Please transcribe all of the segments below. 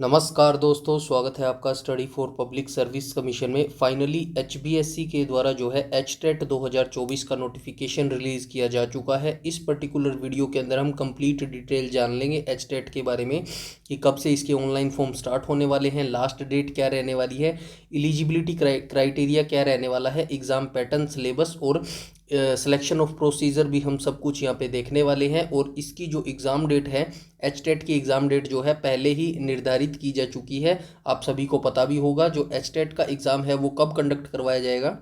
नमस्कार दोस्तों, स्वागत है आपका study for public service commission में। फाइनली एचबीएससी के द्वारा जो है एचटेट 2024 का नोटिफिकेशन रिलीज़ किया जा चुका है। इस पर्टिकुलर वीडियो के अंदर हम कंप्लीट डिटेल जान लेंगे एचटेट के बारे में कि कब से इसके ऑनलाइन फॉर्म स्टार्ट होने वाले हैं, लास्ट डेट क्या रहने वाली है, एलिजिबिलिटी क्राइटेरिया क्या रहने वाला है, एग्ज़ाम पैटर्न, सिलेबस और सिलेक्शन ऑफ प्रोसीजर भी हम सब कुछ यहाँ पे देखने वाले हैं। और इसकी जो एग्ज़ाम डेट है, एचटेट की एग्ज़ाम डेट जो है पहले ही निर्धारित की जा चुकी है। आप सभी को पता भी होगा जो एचटेट का एग्ज़ाम है वो कब कंडक्ट करवाया जाएगा।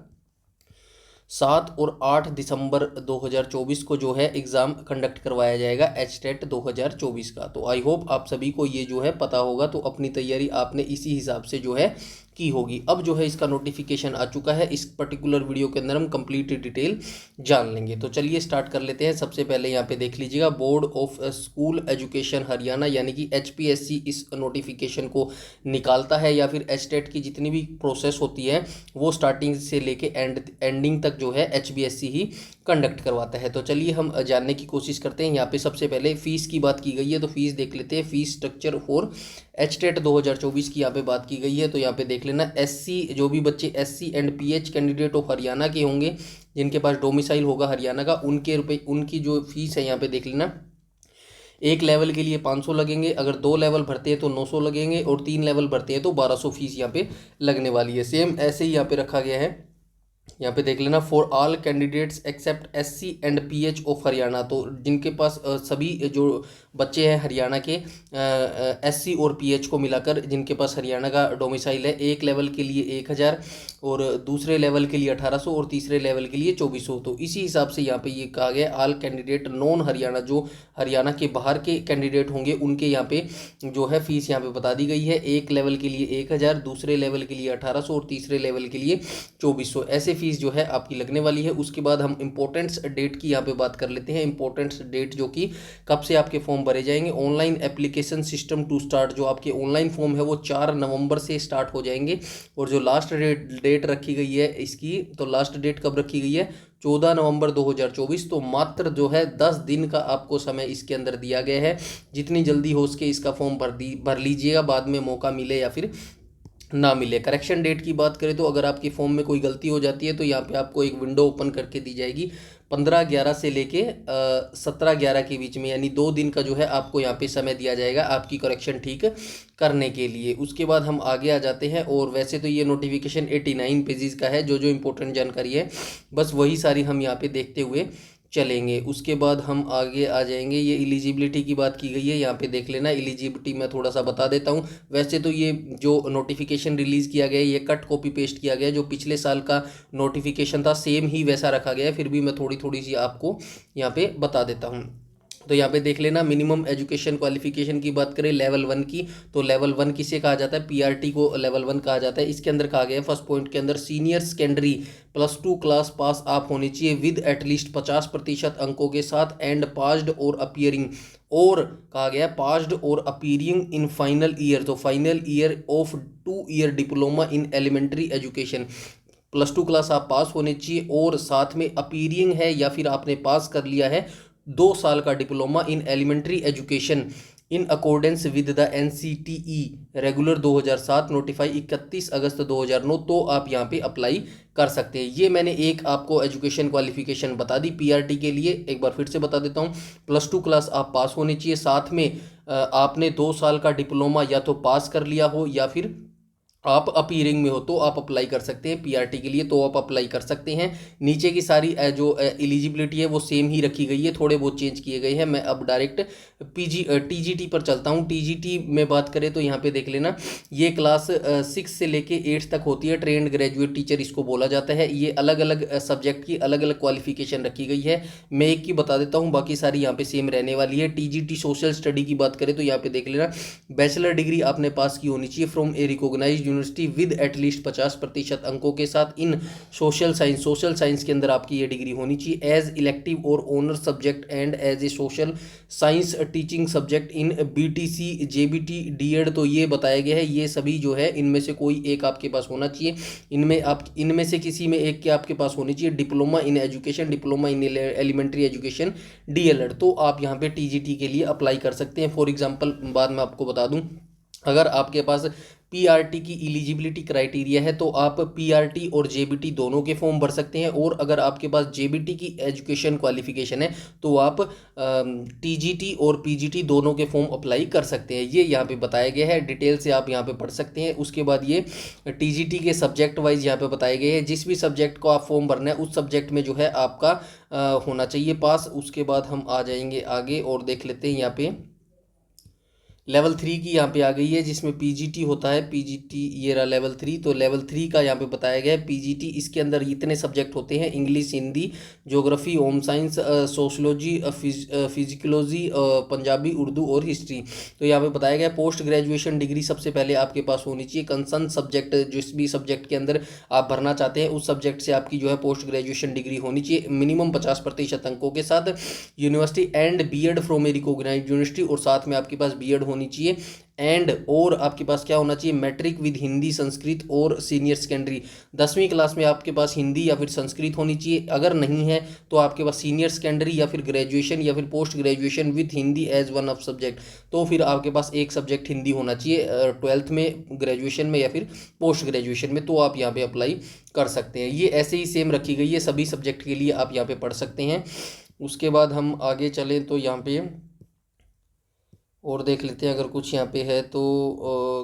7 और 8 दिसंबर 2024 को जो है एग्ज़ाम कंडक्ट करवाया जाएगा एचटेट 2024 का। तो आई होप आप सभी को ये जो है पता होगा, तो अपनी तैयारी आपने इसी हिसाब से जो है की होगी। अब जो है इसका नोटिफिकेशन आ चुका है, इस पर्टिकुलर वीडियो के अंदर हम कंप्लीट डिटेल जान लेंगे। तो चलिए स्टार्ट कर लेते हैं। सबसे पहले यहाँ पे देख लीजिएगा, board of school education Haryana यानी कि एचपीएससी इस नोटिफिकेशन को निकालता है, या फिर एचटेट की जितनी भी प्रोसेस होती है वो स्टार्टिंग से लेके एंडिंग तक जो है एचबीएससी ही कंडक्ट करवाता है। तो चलिए हम जानने की कोशिश करते हैं। यहाँ पे सबसे पहले फ़ीस की बात की गई है, तो फीस देख लेते हैं। फीस स्ट्रक्चर फॉर एचटेट 2024 की यहाँ पे बात की गई है। तो यहाँ पे देख लेना, एससी जो भी बच्चे SC and pH candidate of Haryana के होंगे, जिनके पास डोमिसाइल होगा हरियाणा का, उनकी जो फीस है यहाँ पे देख लेना, एक लेवल के लिए 500 लगेंगे, अगर 2 लेवल भरते हैं तो 900 लगेंगे, और 3 लेवल भरते हैं तो 1200 फीस यहाँ पे लगने वाली है। सेम ऐसे ही यहाँ पे रखा गया है। यहाँ पे देख लेना, for all candidates except SC and PH of Haryana. तो जिनके पास सभी जो बच्चे हैं हरियाणा के एससी और पीएच को मिलाकर, जिनके पास हरियाणा का डोमिसाइल है, एक लेवल के लिए 1000 और दूसरे लेवल के लिए 1800 और तीसरे लेवल के लिए 2400। तो इसी हिसाब से यहाँ पे ये कहा गया ऑल कैंडिडेट नॉन हरियाणा, जो हरियाणा के बाहर के कैंडिडेट होंगे उनके यहाँ पे जो है फीस यहाँ पे बता दी गई है। एक लेवल के लिए 1000, दूसरे लेवल के लिए 1800 और तीसरे लेवल के लिए 2400, ऐसे फीस जो है आपकी लगने वाली है। उसके बाद हम इंपॉर्टेंस डेट की यहाँ पे बात कर लेते हैं। इंपॉर्टेंस डेट जो कि कब से आपके फॉर्म भरे जाएंगे। Online application system to start, जो आपके ऑनलाइन फॉर्म है वो 4 नवंबर से स्टार्ट हो जाएंगे। और जो लास्ट डेट रखी गई है इसकी, तो लास्ट डेट कब रखी गई है, 14 नवंबर 2024। तो मात्र जो है 10 दिन का आपको समय इसके अंदर दिया गया है। जितनी जल्दी हो सके इसका फॉर्म भर लीजिएगा, बाद में मौका मिले या फिर ना मिले। करेक्शन डेट की बात करें तो अगर आपके फॉर्म में कोई गलती हो जाती है तो यहाँ पे आपको एक विंडो ओपन करके दी जाएगी 15/11 से लेके 17/11 के बीच में, यानी 2 दिन का जो है आपको यहाँ पे समय दिया जाएगा आपकी करेक्शन ठीक करने के लिए। उसके बाद हम आगे आ जाते हैं। और वैसे तो ये नोटिफिकेशन 89 पेजेस का है। जो जो इंपॉर्टेंट जानकारी है बस वही सारी हम यहाँ पे देखते हुए चलेंगे। उसके बाद हम आगे आ जाएंगे। ये एलिजिबिलिटी की बात की गई है, यहाँ पे देख लेना। एलिजिबिलिटी मैं थोड़ा सा बता देता हूँ। वैसे तो ये जो नोटिफिकेशन रिलीज़ किया गया है ये कट कॉपी पेस्ट किया गया है। जो पिछले साल का नोटिफिकेशन था सेम ही वैसा रखा गया है, फिर भी मैं थोड़ी थोड़ी सी आपको यहाँ पे बता देता हूँ। तो यहाँ पे देख लेना, मिनिमम एजुकेशन क्वालिफिकेशन की बात करें लेवल 1 की, तो लेवल 1 किसे कहा जाता है, पीआरटी को लेवल 1 कहा जाता है। इसके अंदर कहा गया है फर्स्ट पॉइंट के अंदर, सीनियर सेकेंडरी +2 क्लास पास आप होने चाहिए विद एटलीस्ट 50% अंकों के साथ, एंड पास्ड और अपीयरिंग, और कहा गया पास्ड और अपीयरिंग इन फाइनल ईयर, तो final year of 2 year diploma in elementary education. +2 class आप पास होने चाहिए, और साथ में अपीयरिंग है या फिर आपने पास कर लिया है 2 साल का diploma in elementary education in accordance with the NCTE regular 2007 notify 31 August 2009, तो आप यहाँ पे अप्लाई कर सकते हैं। ये मैंने एक आपको एजुकेशन क्वालिफिकेशन बता दी पीआरटी के लिए। एक बार फिर से बता देता हूँ, +2 क्लास आप पास होनी चाहिए, साथ में आपने 2 साल का डिप्लोमा या तो पास कर लिया हो या फिर आप अपीयरिंग में हो, तो आप अप्लाई कर सकते हैं पीआरटी के लिए, तो आप अप्लाई कर सकते हैं। नीचे की सारी जो एलिजिबिलिटी है वो सेम ही रखी गई है, थोड़े बहुत चेंज किए गए हैं। मैं अब डायरेक्ट टीजीटी पर चलता हूं। टीजीटी में बात करें तो यहाँ पे देख लेना, ये क्लास 6 से लेके 8 तक होती है। ट्रेंड ग्रेजुएट टीचर इसको बोला जाता है। ये अलग अलग सब्जेक्ट की अलग अलग क्वालिफिकेशन रखी गई है। मैं एक की बता देता हूँ, बाकी सारी यहाँ पे सेम रहने वाली है। टीजीटी सोशल स्टडी की बात करें तो यहाँ पे देख लेना, बैचलर डिग्री आपने पास की होनी चाहिए from a recognised university with at least 50% अंकों के साथ in social science. Social science के अंदर आपकी ये डिग्री होनी चाहिए एज इलेक्टिव और honour subject and as a social science teaching subject in BTC JBT DEd. तो ये बताया गया है, ये सभी जो है इनमें से कोई एक आपके पास होना चाहिए। इनमें से किसी में एक के आपके पास होनी चाहिए diploma in education, diploma in elementary education, DElEd. तो आप यहाँ पे टीजीटी के लिए अप्लाई कर सकते हैं। फॉर एग्जाम्पल बाद में आपको बता दूँ, अगर आपके पास पीआरटी की एलिजिबिलिटी क्राइटेरिया है तो आप पीआरटी और जेबीटी दोनों के फॉर्म भर सकते हैं, और अगर आपके पास जेबीटी की एजुकेशन क्वालिफिकेशन है तो आप टीजीटी और पीजीटी दोनों के फॉर्म अप्लाई कर सकते हैं। ये यहाँ पे बताया गया है, डिटेल से आप यहाँ पे पढ़ सकते हैं। उसके बाद ये टीजीटी के सब्जेक्ट वाइज यहाँ पे बताए गए हैं, जिस भी सब्जेक्ट को आप फॉर्म भरना है उस सब्जेक्ट में जो है आपका होना चाहिए पास। उसके बाद हम आ जाएंगे आगे और देख लेते हैं यहाँ पे लेवल 3 की यहाँ पे आ गई है, जिसमें पीजीटी होता है। पीजीटी ये रहा लेवल 3, तो लेवल 3 का यहाँ पे बताया गया है पीजीटी। इसके अंदर इतने सब्जेक्ट होते हैं: English, Hindi, geography, home science, sociology, physiology, Punjabi, Urdu और हिस्ट्री। तो यहाँ पे बताया गया पोस्ट ग्रेजुएशन डिग्री सबसे पहले आपके पास होनी चाहिए। कंसर्न सब्जेक्ट, जिस भी सब्जेक्ट के अंदर आप भरना चाहते हैं उस सब्जेक्ट से आपकी जो है पोस्ट ग्रेजुएशन डिग्री होनी चाहिए, मिनिमम 50% अंकों के साथ। University and BEd from a recognised university, और साथ में आपके पास बीएड होनी चाहिए। एंड और आपके पास क्या होना चाहिए? मैट्रिक विद हिंदी, संस्कृत और सीनियर सेकेंडरी। 10वीं क्लास में आपके पास हिंदी या फिर संस्कृत होनी चाहिए। अगर नहीं है तो आपके पास सीनियर सेकेंडरी या फिर ग्रेजुएशन या फिर post graduation with Hindi as one of subject, तो फिर आपके पास एक सब्जेक्ट हिंदी होना चाहिए 12th में, ग्रेजुएशन में या फिर पोस्ट ग्रेजुएशन में, तो आप यहाँ पे अप्लाई कर सकते हैं। ये ऐसे ही सेम रखी गई है, सभी सब्जेक्ट के लिए आप यहाँ पे पढ़ सकते हैं। उसके बाद हम आगे चलें तो यहाँ पे और देख लेते हैं अगर कुछ यहाँ पे है तो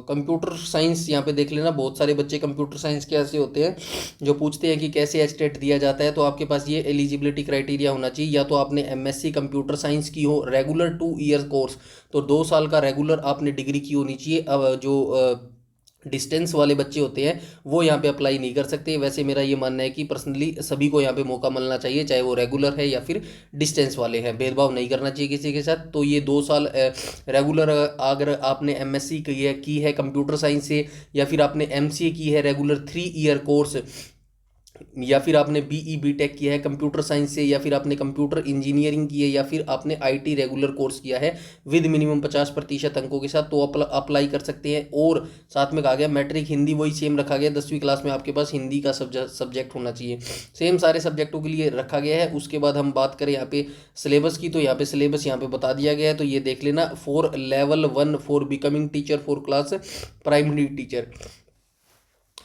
कंप्यूटर साइंस यहाँ पे देख लेना। बहुत सारे बच्चे कंप्यूटर साइंस के ऐसे होते हैं जो पूछते हैं कि कैसे एचटेट दिया जाता है, तो आपके पास ये एलिजिबिलिटी क्राइटेरिया होना चाहिए, या तो आपने एमएससी कंप्यूटर साइंस की हो, रेगुलर 2 ईयर कोर्स, तो 2 साल का रेगुलर आपने डिग्री की होनी चाहिए। अब जो डिस्टेंस वाले बच्चे होते हैं वो यहाँ पे अप्लाई नहीं कर सकते। वैसे मेरा ये मानना है कि पर्सनली सभी को यहाँ पे मौका मिलना चाहिए, चाहे वो रेगुलर है या फिर डिस्टेंस वाले हैं, भेदभाव नहीं करना चाहिए किसी के साथ। तो ये 2 साल रेगुलर, अगर आपने एमएससी की है कंप्यूटर साइंस से, या फिर आपने एमसीए की है रेगुलर 3 ईयर कोर्स, या फिर आपने बीई बीटेक किया है कंप्यूटर साइंस से, या फिर आपने कंप्यूटर इंजीनियरिंग की है, या फिर आपने आईटी रेगुलर कोर्स किया है विद मिनिमम 50% अंकों के साथ, तो अप्लाई कर सकते हैं। और साथ में कहा गया मैट्रिक हिंदी वही सेम रखा गया, 10वीं क्लास में आपके पास हिंदी का सब्जेक्ट होना चाहिए, सेम सारे सब्जेक्टों के लिए रखा गया है। उसके बाद हम बात करें यहाँ पे सिलेबस की, तो यहाँ पे सिलेबस यहाँ पे बता दिया गया है, तो ये देख लेना। For level 1 for becoming teacher for class primary teacher,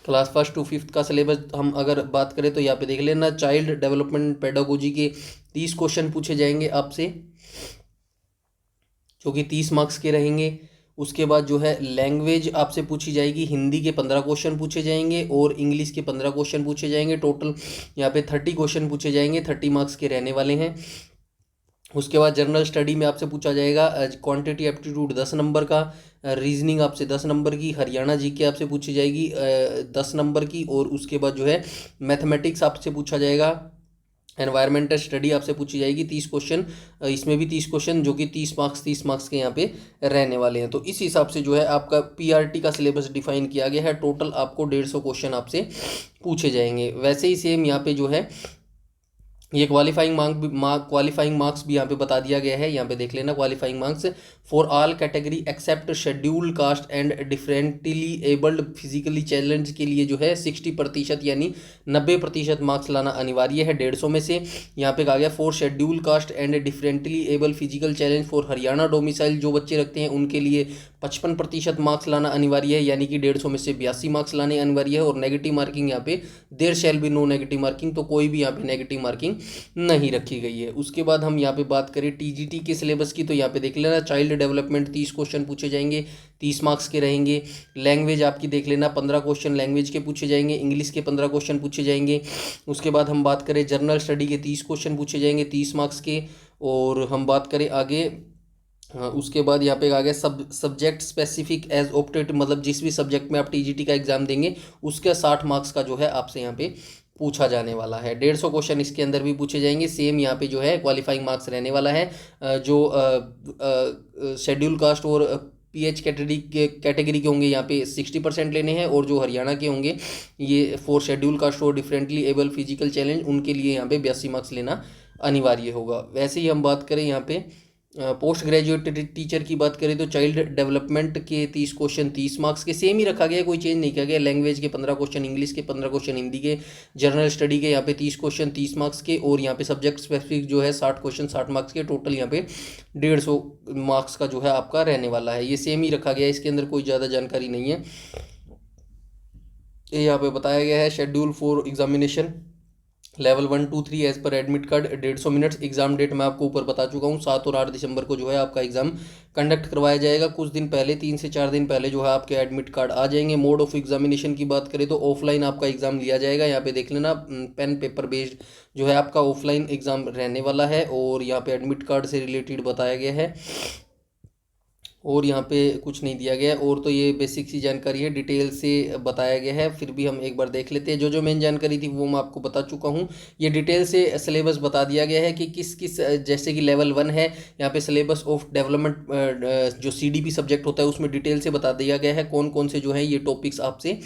class 1 to 5 का सिलेबस हम अगर बात करें तो यहाँ पे देख लेना। चाइल्ड डेवलपमेंट पेडागोजी के 30 क्वेश्चन पूछे जाएंगे आपसे, जो कि 30 मार्क्स के रहेंगे। उसके बाद जो है लैंग्वेज आपसे पूछी जाएगी, हिंदी के 15 क्वेश्चन पूछे जाएंगे और इंग्लिश के 15 क्वेश्चन पूछे जाएंगे। टोटल यहाँ पे 30 क्वेश्चन पूछे जाएंगे, 30 मार्क्स के रहने वाले हैं। उसके बाद जनरल स्टडी में आपसे पूछा जाएगा क्वांटिटी एप्टीट्यूड 10 नंबर का, रीजनिंग आपसे 10 नंबर की, हरियाणा जीके आपसे पूछी जाएगी 10 नंबर की, और उसके बाद जो है मैथमेटिक्स आपसे पूछा जाएगा, एनवायरमेंटल स्टडी आपसे पूछी जाएगी 30 क्वेश्चन, इसमें भी 30 क्वेश्चन, जो कि 30 मार्क्स के यहाँ पे रहने वाले हैं। तो इस हिसाब से जो है आपका पीआरटी का सिलेबस डिफाइन किया गया है। टोटल आपको 150 क्वेश्चन आपसे पूछे जाएंगे। वैसे ही सेम यहाँ पे जो है ये क्वालिफाइंग मार्क्स भी यहाँ पे बता दिया गया है, यहाँ पे देख लेना। Qualifying marks for all category except schedule caste and differently abled physically challenge के लिए जो है 60% यानी 90% मार्क्स लाना अनिवार्य है 150 में से। यहाँ पे कहा गया for schedule caste and differently able physical challenge for Haryana domicile जो बच्चे रखते हैं उनके लिए 55% मार्क्स लाना अनिवार्य है, यानी कि 150 में से 82 मार्क्स लाने अनिवार्य है। और नेगेटिव मार्किंग यहाँ पे there shall be no negative marking, तो कोई भी यहाँ पे नेगेटिव मार्किंग नहीं रखी गई है। उसके बाद हम यहाँ पे बात करें टीजीटी के सिलेबस की, तो यहाँ पे देख लेना। चाइल्ड डेवलपमेंट 30 क्वेश्चन पूछे जाएंगे, 30 मार्क्स के रहेंगे। लैंग्वेज आपकी देख लेना, 15 क्वेश्चन लैंग्वेज के पूछे जाएंगे, इंग्लिश के 15 क्वेश्चन पूछे जाएंगे। उसके बाद हम बात करें जनरल स्टडी के 30 क्वेश्चन पूछे जाएंगे 30 मार्क्स के। और हम बात करें आगे, उसके बाद यहाँ पे आ गया सब्जेक्ट स्पेसिफिक एज ऑप्टेड, मतलब जिस भी सब्जेक्ट में आप टीजीटी का एग्जाम देंगे उसके 60 मार्क्स का जो है आपसे यहाँ पे पूछा जाने वाला है। 150 क्वेश्चन इसके अंदर भी पूछे जाएंगे। सेम यहाँ पे जो है क्वालिफाइंग मार्क्स रहने वाला है। जो शेड्यूल कास्ट और पीएच कैटेगरी के होंगे यहाँ पे 60% लेने हैं, और जो हरियाणा के होंगे ये फॉर शेड्यूल कास्ट और डिफरेंटली एबल फिजिकल चैलेंज उनके लिए यहाँ पे 82 मार्क्स लेना अनिवार्य होगा। वैसे ही हम बात करें यहाँ पे पोस्ट ग्रेजुएट टीचर की बात करें तो चाइल्ड डेवलपमेंट के 30 क्वेश्चन 30 मार्क्स के सेम ही रखा गया, कोई चेंज नहीं किया गया। लैंग्वेज के 15 क्वेश्चन, इंग्लिश के 15 क्वेश्चन, हिंदी के, जनरल स्टडी के यहाँ पे 30 क्वेश्चन 30 मार्क्स के, और यहाँ पे सब्जेक्ट स्पेसिफिक जो है 60 क्वेश्चन 60 मार्क्स के, टोटल यहाँ पे 150 मार्क्स का जो है आपका रहने वाला है। ये सेम ही रखा गया है, इसके अंदर कोई ज़्यादा जानकारी नहीं है। ये यहाँ पे बताया गया है schedule for examination level 1 2 3 as पर admit card 150 minutes. Exam date मैं आपको ऊपर बता चुका हूँ, 7 और 8 दिसंबर को जो है आपका एग्जाम कंडक्ट करवाया जाएगा। कुछ दिन पहले 3 से 4 दिन पहले जो है आपके एडमिट कार्ड आ जाएंगे। मोड ऑफ एग्जामिनेशन की बात करें तो ऑफलाइन आपका एग्जाम लिया जाएगा। यहाँ पे देख लेना, पेन पेपर बेस्ड जो है आपका ऑफलाइन एग्जाम रहने वाला है। और यहाँ पे एडमिट कार्ड से रिलेटेड बताया गया है, और यहाँ पे कुछ नहीं दिया गया है। और तो ये बेसिक सी जानकारी है, डिटेल से बताया गया है। फिर भी हम एक बार देख लेते हैं। जो जो मेन जानकारी थी वो मैं आपको बता चुका हूँ। ये डिटेल से सिलेबस बता दिया गया है कि किस किस, जैसे कि लेवल 1 है, यहाँ पे सिलेबस ऑफ डेवलपमेंट जो CDP सब्जेक्ट होता है उसमें डिटेल से बता दिया गया है कौन कौन से जो है ये टॉपिक्स आपसे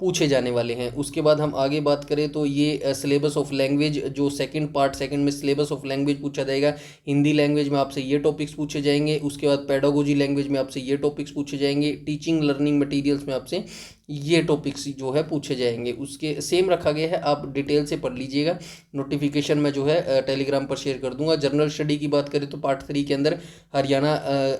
पूछे जाने वाले हैं। उसके बाद हम आगे बात करें तो ये सिलेबस ऑफ लैंग्वेज जो सेकंड पार्ट, सेकंड में सिलेबस ऑफ लैंग्वेज पूछा जाएगा। हिंदी लैंग्वेज में आपसे ये टॉपिक्स पूछे जाएंगे। उसके बाद पेडागोजी लैंग्वेज में आपसे ये टॉपिक्स पूछे जाएंगे। टीचिंग लर्निंग मटेरियल्स में आपसे ये टॉपिक्स जो है पूछे जाएंगे। उसके सेम रखा गया है, आप डिटेल से पढ़ लीजिएगा। नोटिफिकेशन मैं जो है टेलीग्राम पर शेयर कर दूंगा। जनरल स्टडी की बात करें तो पार्ट 3 के अंदर हरियाणा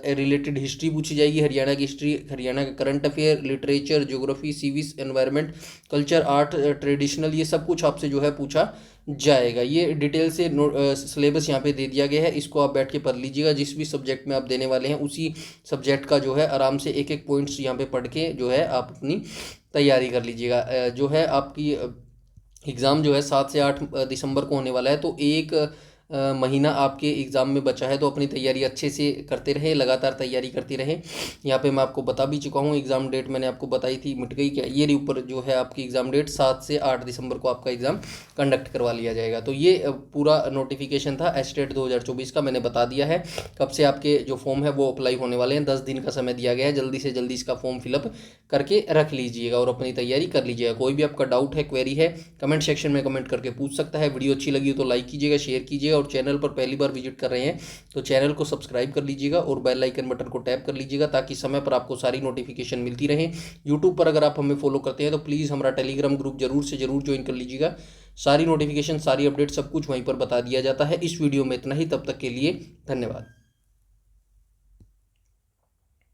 रिलेटेड हिस्ट्री पूछी जाएगी। हरियाणा की हिस्ट्री, हरियाणा का current affair, literature, geography, civics, environment, culture, art, traditional, ये सब कुछ आपसे जो है पूछा जाएगा। ये डिटेल से सिलेबस यहाँ पे दे दिया गया है, इसको आप बैठ के पढ़ लीजिएगा। जिस भी सब्जेक्ट में आप देने वाले हैं उसी सब्जेक्ट का जो है आराम से एक एक पॉइंट्स यहाँ पे पढ़ के जो है आप अपनी तैयारी कर लीजिएगा। जो है आपकी एग्ज़ाम जो है 7 से 8 दिसंबर को होने वाला है, तो एक महीना आपके एग्ज़ाम में बचा है, तो अपनी तैयारी अच्छे से करते रहे, लगातार तैयारी करते रहे। यहाँ पे मैं आपको बता भी चुका हूँ, एग्ज़ाम डेट मैंने आपको बताई थी, मिट गई क्या? ये ऊपर जो है आपकी एग्ज़ाम डेट 7 से 8 दिसंबर को आपका एग्ज़ाम कंडक्ट करवा लिया जाएगा। तो ये पूरा नोटिफिकेशन था एचटेट 2024 का, मैंने बता दिया है कब से आपके जो फॉर्म है वो अप्लाई होने वाले हैं। 10 दिन का समय दिया गया है, जल्दी से जल्दी इसका फॉर्म फिलअप करके रख लीजिएगा और अपनी तैयारी कर लीजिएगा। कोई भी आपका डाउट है, क्वेरी है, कमेंट सेक्शन में कमेंट करके पूछ सकता है। वीडियो अच्छी लगी हो तो लाइक कीजिएगा, शेयर कीजिएगा, और चैनल पर पहली बार विजिट कर रहे हैं तो चैनल को सब्सक्राइब कर लीजिएगा और बेल आइकन बटन को टैप कर लीजिएगा ताकि समय पर आपको सारी नोटिफिकेशन मिलती रहे। यूट्यूब पर अगर आप हमें फॉलो करते हैं तो प्लीज़ हमारा टेलीग्राम ग्रुप जरूर से जरूर ज्वाइन कर लीजिएगा। सारी नोटिफिकेशन, सारी अपडेट सब कुछ वहीं पर बता दिया जाता है। इस वीडियो में इतना ही, तब तक के लिए धन्यवाद।